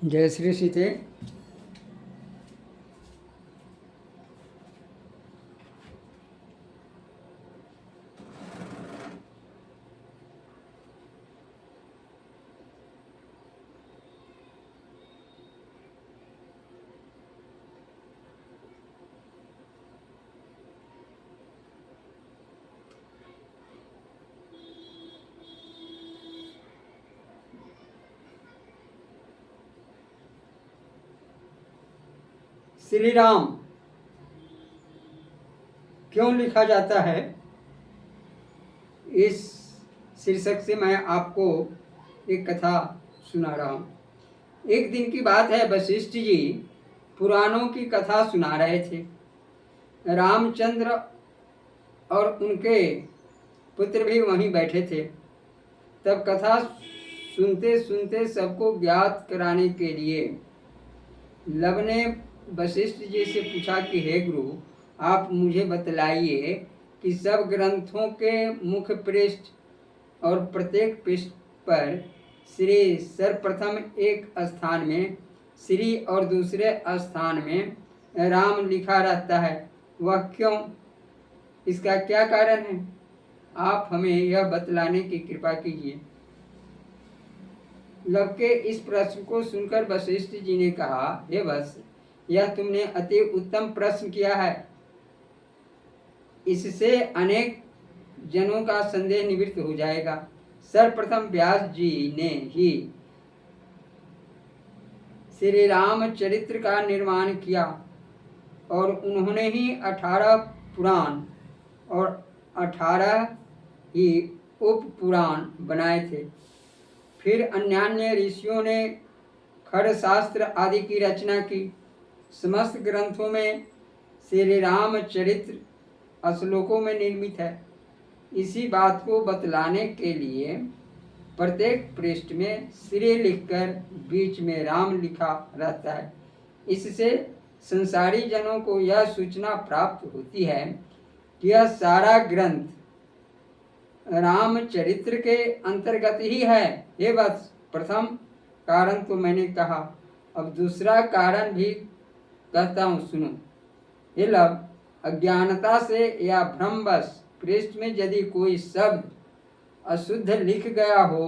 जय श्री सीते। श्री राम क्यों लिखा जाता है, इस शीर्षक से मैं आपको एक कथा सुना रहा हूँ। एक दिन की बात है, वशिष्ठ जी पुराणों की कथा सुना रहे थे। रामचंद्र और उनके पुत्र भी वहीं बैठे थे। तब कथा सुनते सुनते सबको ज्ञात कराने के लिए लब ने वशिष्ठ जी से पूछा कि हे गुरु, आप मुझे बतलाइए कि सब ग्रंथों के मुख्य पृष्ठ और प्रत्येक पृष्ठ पर श्री सर्वप्रथम एक स्थान में श्री और दूसरे स्थान में राम लिखा रहता है, वह क्यों? इसका क्या कारण है? आप हमें यह बतलाने की कृपा कीजिए। लब के इस प्रश्न को सुनकर वशिष्ठ जी ने कहा, हे वत्स, यह तुमने अति उत्तम प्रश्न किया है। इससे अनेक जनों का संदेह निवृत्त हो जाएगा। सर्वप्रथम व्यास जी ने ही श्री रामचरित्र का निर्माण किया और उन्होंने ही 18 पुराण और 18 ही उप पुराण बनाए थे। फिर अन्यान्य ऋषियों ने खड़ शास्त्र आदि की रचना की। समस्त ग्रंथों में श्री रामचरित्र श्लोकों में निर्मित है। इसी बात को बतलाने के लिए प्रत्येक पृष्ठ में श्री लिखकर बीच में राम लिखा रहता है। इससे संसारी जनों को यह सूचना प्राप्त होती है कि यह सारा ग्रंथ रामचरित्र के अंतर्गत ही है। ये बात प्रथम कारण तो मैंने कहा, अब दूसरा कारण भी कहता हूँ, सुनो। हे लब, अज्ञानता से या भ्रमवश पृष्ठ में यदि कोई शब्द अशुद्ध लिख गया हो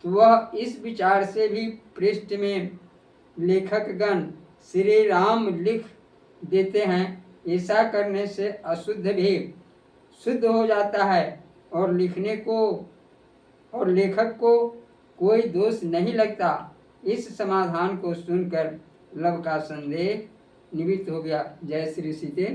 तो वह इस विचार से भी पृष्ठ में लेखकगण श्री राम लिख देते हैं। ऐसा करने से अशुद्ध भी शुद्ध हो जाता है और लिखने को और लेखक को कोई दोष नहीं लगता। इस समाधान को सुनकर लब का संदेह निवृत्त हो गया। जय श्री सीते।